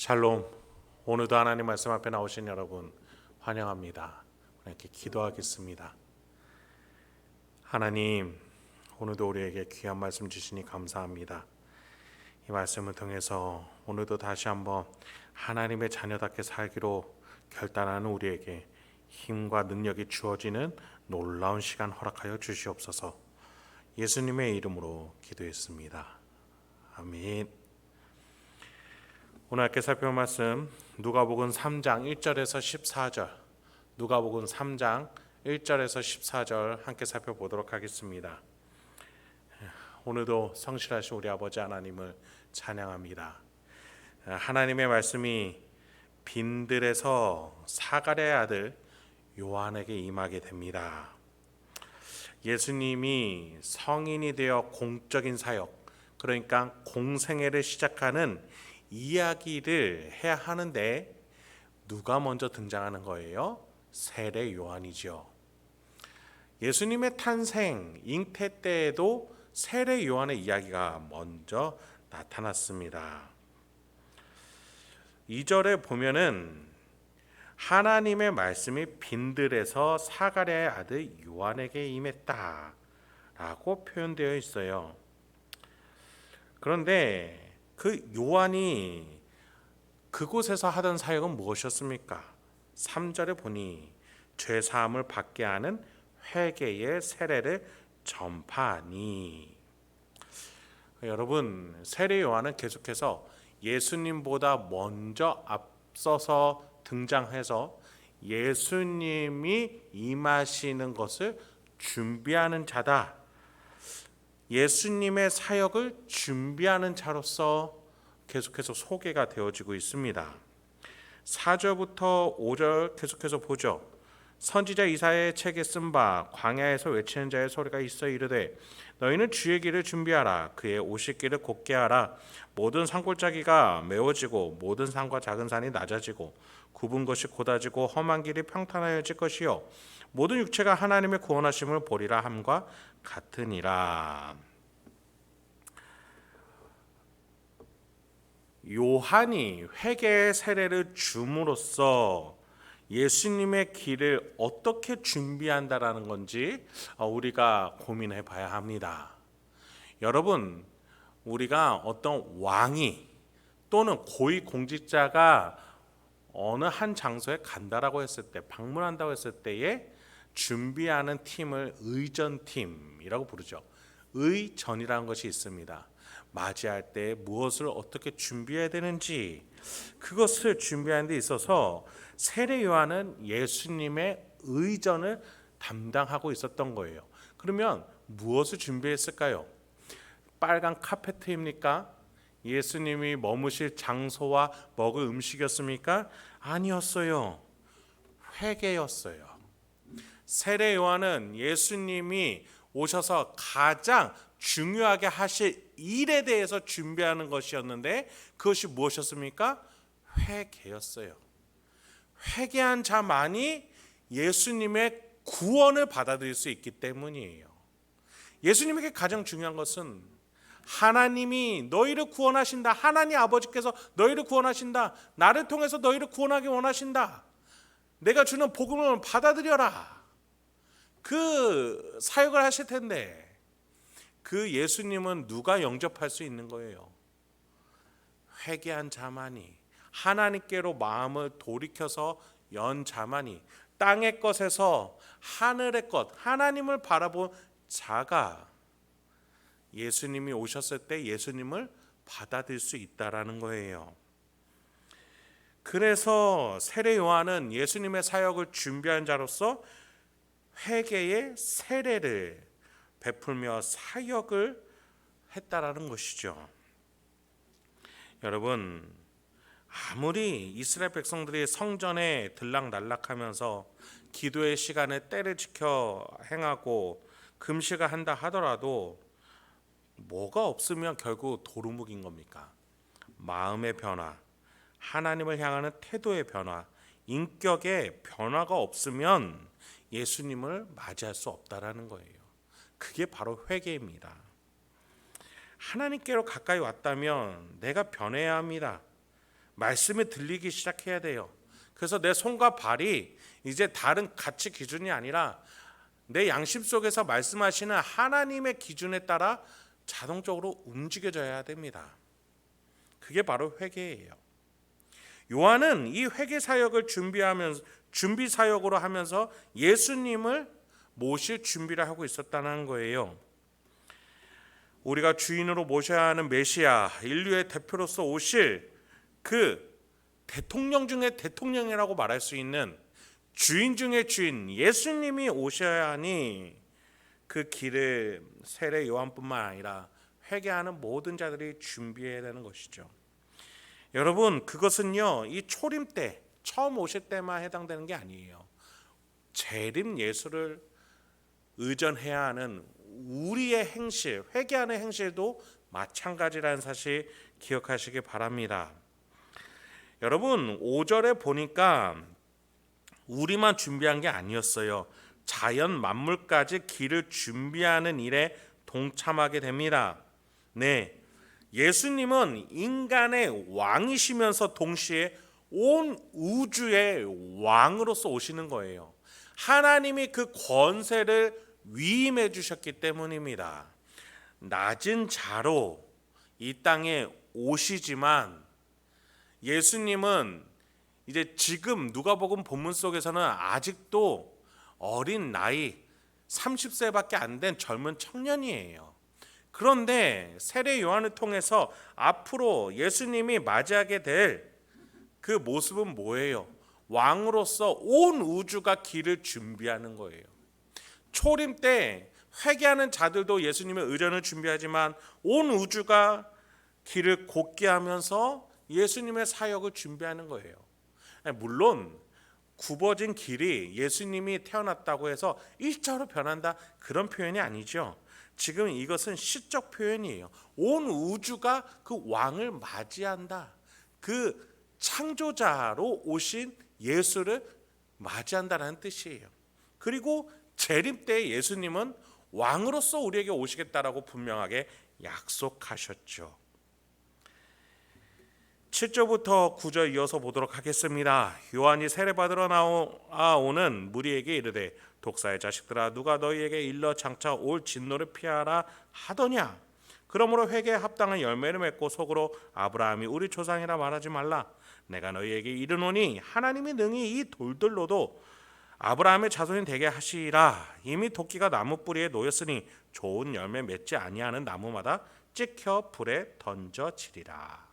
샬롬. 오늘도 하나님 말씀 앞에 나오신 여러분 환영합니다. 이렇게 기도하겠습니다. 하나님, 오늘도 우리에게 귀한 말씀 주시니 감사합니다. 이 말씀을 통해서 오늘도 다시 한번 하나님의 자녀답게 살기로 결단하는 우리에게 힘과 능력이 주어지는 놀라운 시간 허락하여 주시옵소서. 예수님의 이름으로 기도했습니다. 아멘. 오늘 함께 살펴볼 말씀 누가복음 3장 1절에서 14절, 누가복음 3장 1절에서 14절 함께 살펴보도록 하겠습니다. 오늘도 성실하신 우리 아버지 하나님을 찬양합니다. 하나님의 말씀이 빈들에서 사가랴의 아들 요한에게 임하게 됩니다. 예수님이 성인이 되어 공적인 사역, 그러니까 공생애를 시작하는 이야기를 해야 하는데 누가 먼저 등장하는 거예요? 세례 요한이죠. 예수님의 탄생, 잉태 때에도 세례 요한의 이야기가 먼저 나타났습니다. 2절에 보면은 하나님의 말씀이 빈들에서 사가랴의 아들 요한에게 임했다 라고 표현되어 있어요. 그런데 그 요한이 그곳에서 하던 사역은 무엇이었습니까? 3절에 보니 죄사함을 받게 하는 회개의 세례를 전파하니. 여러분, 세례 요한은 계속해서 예수님보다 먼저 앞서서 등장해서 예수님이 임하시는 것을 준비하는 자다, 예수님의 사역을 준비하는 자로서 계속해서 소개가 되어지고 있습니다. 4절부터 5절 계속해서 보죠. 선지자 이사야의 책에 쓴 바 광야에서 외치는 자의 소리가 있어 이르되 너희는 주의 길을 준비하라. 그의 오실 길을 곧게 하라. 모든 산골짜기가 메워지고 모든 산과 작은 산이 낮아지고 굽은 것이 곧아지고 험한 길이 평탄하여질 것이요 모든 육체가 하나님의 구원하심을 보리라 함과 같으니라. 요한이 회개의 세례를 줌으로써 예수님의 길을 어떻게 준비한다라는 건지 우리가 고민해 봐야 합니다. 여러분, 우리가 어떤 왕이 또는 고위공직자가 어느 한 장소에 간다라고 했을 때, 방문한다고 했을 때에 준비하는 팀을 의전팀이라고 부르죠. 의전이라는 것이 있습니다. 맞이할 때 무엇을 어떻게 준비해야 되는지, 그것을 준비하는 데 있어서 세례 요한은 예수님의 의전을 담당하고 있었던 거예요. 그러면 무엇을 준비했을까요? 빨간 카페트입니까? 예수님이 머무실 장소와 먹을 음식이었습니까? 아니었어요. 회개였어요. 세례 요한은 예수님이 오셔서 가장 중요하게 하실 일에 대해서 준비하는 것이었는데 그것이 무엇이었습니까? 회개였어요. 회개한 자만이 예수님의 구원을 받아들일 수 있기 때문이에요. 예수님에게 가장 중요한 것은 하나님이 너희를 구원하신다. 하나님 아버지께서 너희를 구원하신다. 나를 통해서 너희를 구원하기 원하신다. 내가 주는 복음을 받아들여라. 그 사역을 하실 텐데 그 예수님은 누가 영접할 수 있는 거예요? 회개한 자만이, 하나님께로 마음을 돌이켜서 연 자만이, 땅의 것에서 하늘의 것, 하나님을 바라본 자가 예수님이 오셨을 때 예수님을 받아들일 수 있다라는 거예요. 그래서 세례 요한은 예수님의 사역을 준비한 자로서 회개의 세례를 베풀며 사역을 했다라는 것이죠. 여러분, 아무리 이스라엘 백성들이 성전에 들락날락하면서 기도의 시간에 때를 지켜 행하고 금식을 한다 하더라도 뭐가 없으면 결국 도루묵인 겁니까? 마음의 변화, 하나님을 향하는 태도의 변화, 인격의 변화가 없으면 예수님을 맞이할 수 없다라는 거예요. 그게 바로 회개입니다. 하나님께로 가까이 왔다면 내가 변해야 합니다. 말씀이 들리기 시작해야 돼요. 그래서 내 손과 발이 이제 다른 가치 기준이 아니라 내 양심 속에서 말씀하시는 하나님의 기준에 따라 자동적으로 움직여져야 됩니다. 그게 바로 회개예요. 요한은 이 회개 사역을 준비 사역으로 하면서 예수님을 모실 준비를 하고 있었다는 거예요. 우리가 주인으로 모셔야 하는 메시아, 인류의 대표로서 오실 그 대통령 중에 대통령이라고 말할 수 있는 주인 중에 주인 예수님이 오셔야 하니 그 길을 세례 요한뿐만 아니라 회개하는 모든 자들이 준비해야 되는 것이죠. 여러분, 그것은요, 이 초림 때 처음 오실 때만 해당되는 게 아니에요. 재림 예수를 의존해야 하는 우리의 행실, 회개하는 행실도 마찬가지라는 사실 기억하시기 바랍니다. 여러분, 5절에 보니까 우리만 준비한 게 아니었어요. 자연 만물까지 길을 준비하는 일에 동참하게 됩니다. 네, 예수님은 인간의 왕이시면서 동시에 온 우주의 왕으로서 오시는 거예요. 하나님이 그 권세를 위임해 주셨기 때문입니다. 낮은 자로 이 땅에 오시지만 예수님은 이제 지금 누가복음 본문 속에서는 아직도 어린 나이 30세밖에 안 된 젊은 청년이에요. 그런데 세례 요한을 통해서 앞으로 예수님이 맞이하게 될 그 모습은 뭐예요? 왕으로서 온 우주가 길을 준비하는 거예요. 초림 때 회개하는 자들도 예수님의 의전을 준비하지만 온 우주가 길을 곧게 하면서 예수님의 사역을 준비하는 거예요. 물론 굽어진 길이 예수님이 태어났다고 해서 일자로 변한다, 그런 표현이 아니죠. 지금 이것은 시적 표현이에요. 온 우주가 그 왕을 맞이한다. 그 창조자로 오신 예수를 맞이한다는 뜻이에요. 그리고 재림 때 예수님은 왕으로서 우리에게 오시겠다라고 분명하게 약속하셨죠. 7절부터 9절 이어서 보도록 하겠습니다. 요한이 세례받으러 나오는 무리에게 이르되 독사의 자식들아, 누가 너희에게 일러 장차 올 진노를 피하라 하더냐? 그러므로 회개에 합당한 열매를 맺고 속으로 아브라함이 우리 조상이라 말하지 말라. 내가 너희에게 이르노니 하나님이 능히 이 돌들로도 아브라함의 자손이 되게 하시리라. 이미 도끼가 나무 뿌리에 놓였으니 좋은 열매 맺지 아니하는 나무마다 찍혀 불에 던져지리라.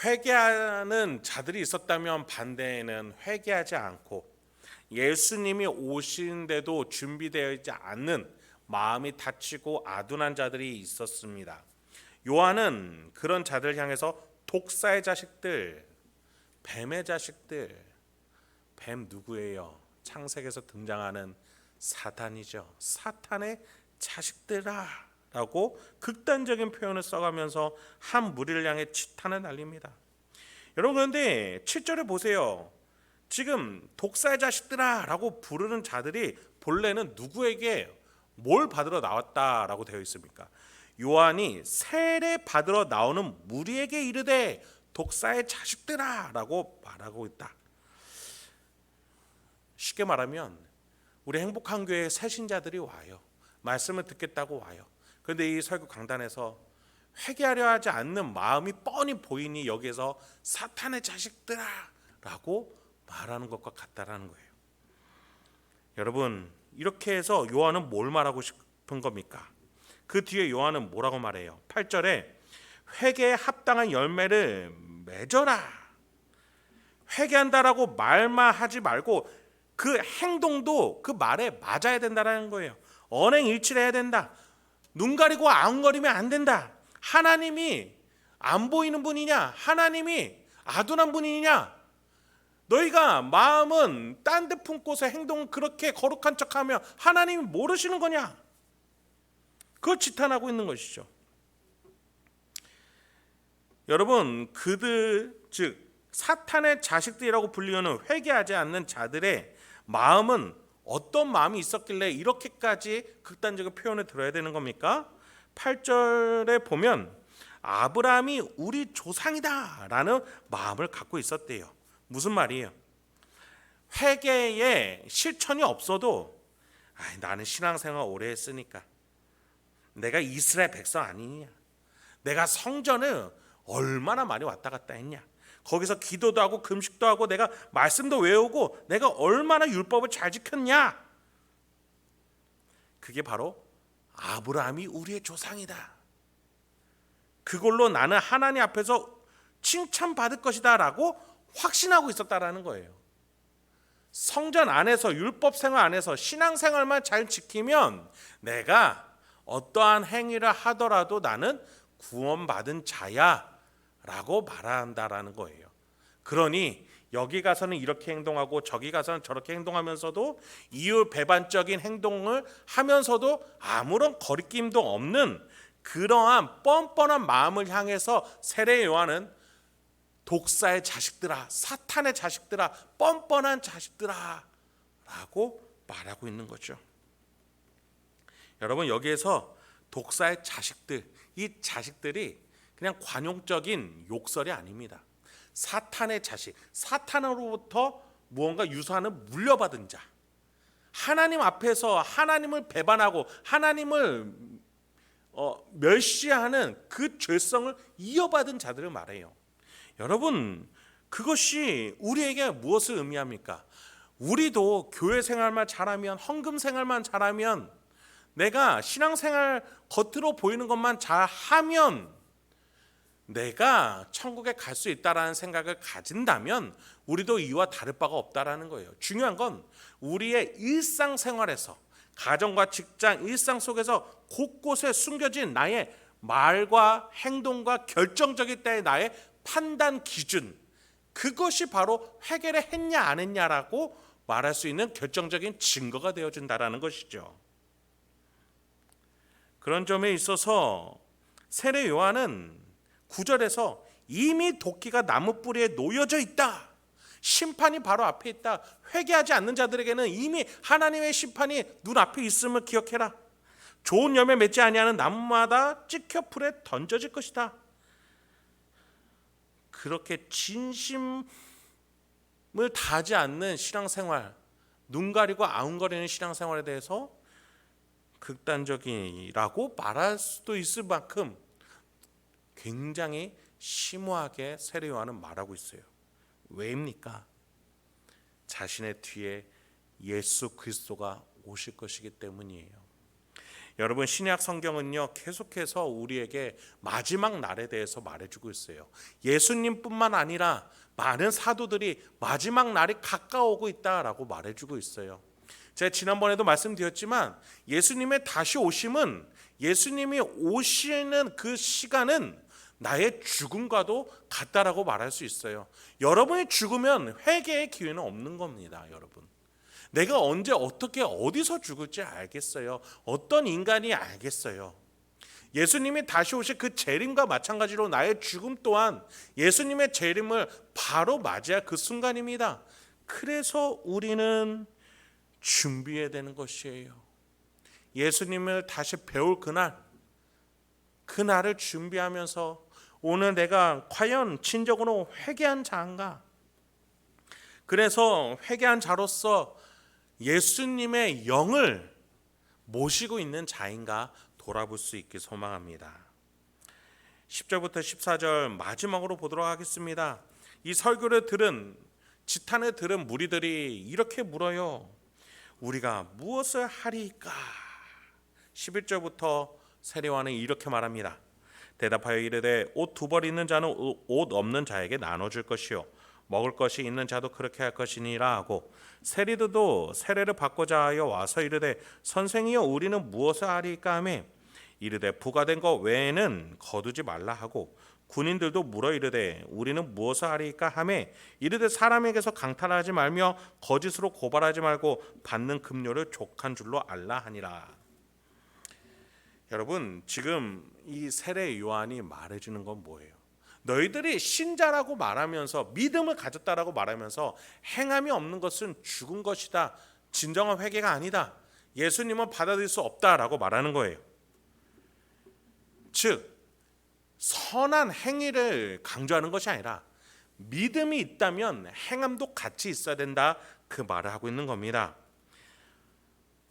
회개하는 자들이 있었다면 반대에는 회개하지 않고 예수님이 오시는데도 준비되어 있지 않는 마음이 다치고 아둔한 자들이 있었습니다. 요한은 그런 자들을 향해서 독사의 자식들, 뱀의 자식들, 뱀 누구예요? 창세기에서 등장하는 사탄이죠. 사탄의 자식들아 라고 극단적인 표현을 써가면서 한 무리를 향해 치탄을 날립니다. 여러분, 그런데 7절에 보세요. 지금 독사의 자식들아 라고 부르는 자들이 본래는 누구에게 뭘 받으러 나왔다라고 되어 있습니까? 요한이 세례 받으러 나오는 무리에게 이르되 독사의 자식들아 라고 말하고 있다. 쉽게 말하면 우리 행복한 교회에 새신자들이 와요. 말씀을 듣겠다고 와요. 그런데 이 설교 강단에서 회개하려 하지 않는 마음이 뻔히 보이니 여기에서 사탄의 자식들아 라고 말하는 것과 같다라는 거예요. 여러분, 이렇게 해서 요한은 뭘 말하고 싶은 겁니까? 그 뒤에 요한은 뭐라고 말해요? 8절에 회개에 합당한 열매를 맺어라. 회개한다라고 말만 하지 말고 그 행동도 그 말에 맞아야 된다는 거예요. 언행일치를 해야 된다. 눈 가리고 아웅거리면 안 된다. 하나님이 안 보이는 분이냐? 하나님이 아둔한 분이냐? 너희가 마음은 딴 데 품고서 행동은 그렇게 거룩한 척하며 하나님이 모르시는 거냐? 그걸 지탄하고 있는 것이죠. 여러분, 그들 즉 사탄의 자식들이라고 불리우는 회개하지 않는 자들의 마음은 어떤 마음이 있었길래 이렇게까지 극단적인 표현을 들어야 되는 겁니까? 8절에 보면 아브라함이 우리 조상이다라는 마음을 갖고 있었대요. 무슨 말이에요? 회개에 실천이 없어도 나는 신앙생활 오래 했으니까, 내가 이스라엘 백성 아니냐, 내가 성전을 얼마나 많이 왔다 갔다 했냐, 거기서 기도도 하고 금식도 하고 내가 말씀도 외우고 내가 얼마나 율법을 잘 지켰냐, 그게 바로 아브라함이 우리의 조상이다, 그걸로 나는 하나님 앞에서 칭찬받을 것이다 라고 확신하고 있었다라는 거예요. 성전 안에서, 율법 생활 안에서 신앙생활만 잘 지키면 내가 어떠한 행위를 하더라도 나는 구원받은 자야 라고 말한다라는 거예요. 그러니 여기 가서는 이렇게 행동하고 저기 가서는 저렇게 행동하면서도 이율 배반적인 행동을 하면서도 아무런 거리낌도 없는 그러한 뻔뻔한 마음을 향해서 세례 요한은 독사의 자식들아, 사탄의 자식들아, 뻔뻔한 자식들아 라고 말하고 있는 거죠. 여러분, 여기에서 독사의 자식들, 이 자식들이 그냥 관용적인 욕설이 아닙니다. 사탄의 자식, 사탄으로부터 무언가 유산을 물려받은 자, 하나님 앞에서 하나님을 배반하고 하나님을 멸시하는 그 죄성을 이어받은 자들을 말해요. 여러분, 그것이 우리에게 무엇을 의미합니까? 우리도 교회 생활만 잘하면, 헌금 생활만 잘하면, 내가 신앙생활 겉으로 보이는 것만 잘하면 내가 천국에 갈 수 있다라는 생각을 가진다면 우리도 이와 다를 바가 없다라는 거예요. 중요한 건 우리의 일상생활에서, 가정과 직장, 일상 속에서 곳곳에 숨겨진 나의 말과 행동과 결정적일 때의 나의 판단 기준, 그것이 바로 회개를 했냐 안 했냐라고 말할 수 있는 결정적인 증거가 되어준다라는 것이죠. 그런 점에 있어서 세례 요한은 9절에서 이미 도끼가 나무 뿌리에 놓여져 있다, 심판이 바로 앞에 있다, 회개하지 않는 자들에게는 이미 하나님의 심판이 눈앞에 있음을 기억해라, 좋은 열매 맺지 아니하는 나무마다 찍혀 불에 던져질 것이다, 그렇게 진심을 다하지 않는 신앙생활, 눈 가리고 아웅거리는 신앙생활에 대해서 극단적이라고 말할 수도 있을 만큼 굉장히 심오하게 세례 요한은 말하고 있어요. 왜입니까? 자신의 뒤에 예수 그리스도가 오실 것이기 때문이에요. 여러분, 신약 성경은요 계속해서 우리에게 마지막 날에 대해서 말해주고 있어요. 예수님뿐만 아니라 많은 사도들이 마지막 날이 가까워오고 있다라고 말해주고 있어요. 제가 지난번에도 말씀드렸지만 예수님의 다시 오심은, 예수님이 오시는 그 시간은 나의 죽음과도 같다라고 말할 수 있어요. 여러분이 죽으면 회개의 기회는 없는 겁니다. 여러분, 내가 언제 어떻게 어디서 죽을지 알겠어요? 어떤 인간이 알겠어요? 예수님이 다시 오실 그 재림과 마찬가지로 나의 죽음 또한 예수님의 재림을 바로 맞이할 그 순간입니다. 그래서 우리는 준비해야 되는 것이에요. 예수님을 다시 배울 그날을 준비하면서 오늘 내가 과연 진정으로 회개한 자인가? 그래서 회개한 자로서 예수님의 영을 모시고 있는 자인가 돌아볼 수 있길 소망합니다. 10절부터 14절 마지막으로 보도록 하겠습니다. 이 설교를 들은, 지탄을 들은 무리들이 이렇게 물어요. 우리가 무엇을 하리까? 11절부터 세례 요한은 이렇게 말합니다. 대답하여 이르되 옷 두 벌 있는 자는 옷 없는 자에게 나눠줄 것이요 먹을 것이 있는 자도 그렇게 할 것이니라 하고, 세리들도 세례를 받고자 하여 와서 이르되 선생이여 우리는 무엇을 하리까 하며 이르되 부과된 것 외에는 거두지 말라 하고, 군인들도 물어 이르되 우리는 무엇을 하리까 하며 이르되 사람에게서 강탈하지 말며 거짓으로 고발하지 말고 받는 급료를 족한 줄로 알라 하니라. 여러분, 지금 이 세례 요한이 말해주는 건 뭐예요? 너희들이 신자라고 말하면서, 믿음을 가졌다라고 말하면서 행함이 없는 것은 죽은 것이다, 진정한 회개가 아니다, 예수님은 받아들일 수 없다라고 말하는 거예요. 즉 선한 행위를 강조하는 것이 아니라 믿음이 있다면 행함도 같이 있어야 된다, 그 말을 하고 있는 겁니다.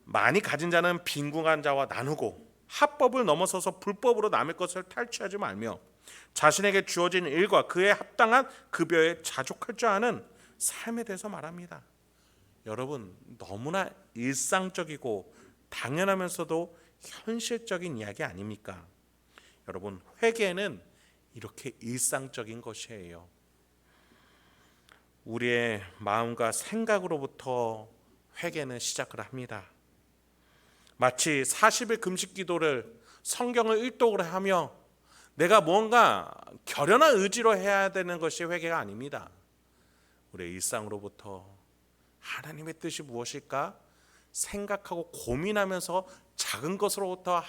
많이 가진 자는 빈궁한 자와 나누고 합법을 넘어서서 불법으로 남의 것을 탈취하지 말며 자신에게 주어진 일과 그에 합당한 급여에 자족할 줄 아는 삶에 대해서 말합니다. 여러분, 너무나 일상적이고 당연하면서도 현실적인 이야기 아닙니까? 여러분, 회개는 이렇게 일상적인 것이에요. 우리의 마음과 생각으로부터 회개는 시작을 합니다. 마치 40일 금식 기도를 성경을 일독으로 하며 내가 뭔가 결연한 의지로 해야 되는 것이 회개가 아닙니다. 우리의 일상으로부터 하나님의 뜻이 무엇일까 생각하고 고민하면서 작은 것으로부터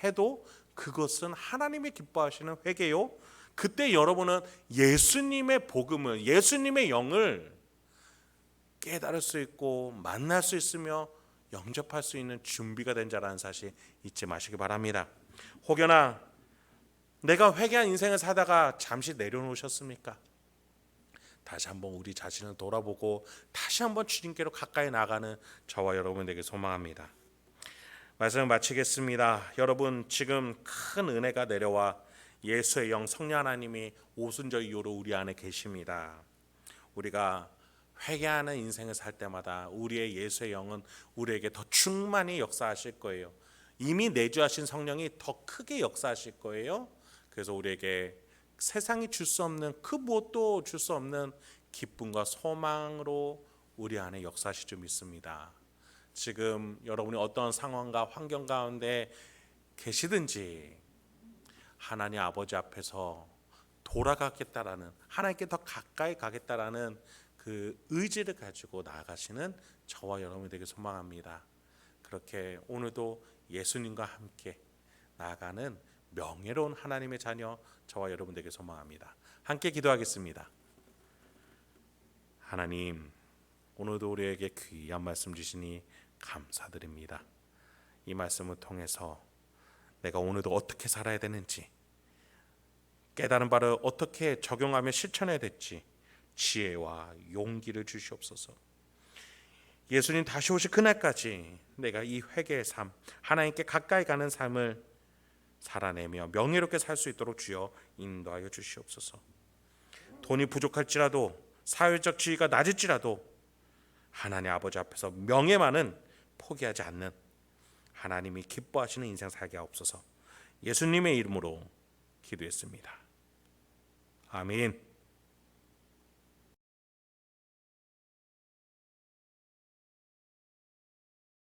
해도 그것은 하나님이 기뻐하시는 회개요. 그때 여러분은 예수님의 복음을, 예수님의 영을 깨달을 수 있고 만날 수 있으며 영접할 수 있는 준비가 된 자라는 사실 잊지 마시기 바랍니다. 혹여나 내가 회개한 인생을 사다가 잠시 내려놓으셨습니까? 다시 한번 우리 자신을 돌아보고 다시 한번 주님께로 가까이 나가는 저와 여러분에게 소망합니다. 말씀을 마치겠습니다. 여러분, 지금 큰 은혜가 내려와 예수의 영 성령 하나님이 오순절 이후로 우리 안에 계십니다. 우리가 회개하는 인생을 살 때마다 우리의 예수의 영은 우리에게 더 충만히 역사하실 거예요. 이미 내주하신 성령이 더 크게 역사하실 거예요. 그래서 우리에게 세상이 줄 수 없는 그 무엇도 줄 수 없는 기쁨과 소망으로 우리 안에 역사하실 줄 믿습니다. 지금 여러분이 어떤 상황과 환경 가운데 계시든지 하나님 아버지 앞에서 돌아가겠다라는, 하나님께 더 가까이 가겠다라는 그 의지를 가지고 나아가시는 저와 여러분이 되게 소망합니다. 그렇게 오늘도 예수님과 함께 나아가는 명예로운 하나님의 자녀 저와 여러분 되게 소망합니다. 함께 기도하겠습니다. 하나님, 오늘도 우리에게 귀한 말씀 주시니 감사드립니다. 이 말씀을 통해서 내가 오늘도 어떻게 살아야 되는지, 깨달은 바를 어떻게 적용하며 실천해야 될지 지혜와 용기를 주시옵소서. 예수님 다시 오실 그날까지 내가 이 회개의 삶, 하나님께 가까이 가는 삶을 살아내며 명예롭게 살 수 있도록 주여 인도하여 주시옵소서. 돈이 부족할지라도, 사회적 지위가 낮을지라도 하나님 아버지 앞에서 명예만은 포기하지 않는 하나님이 기뻐하시는 인생 살게 하옵소서. 예수님의 이름으로 기도했습니다. 아멘.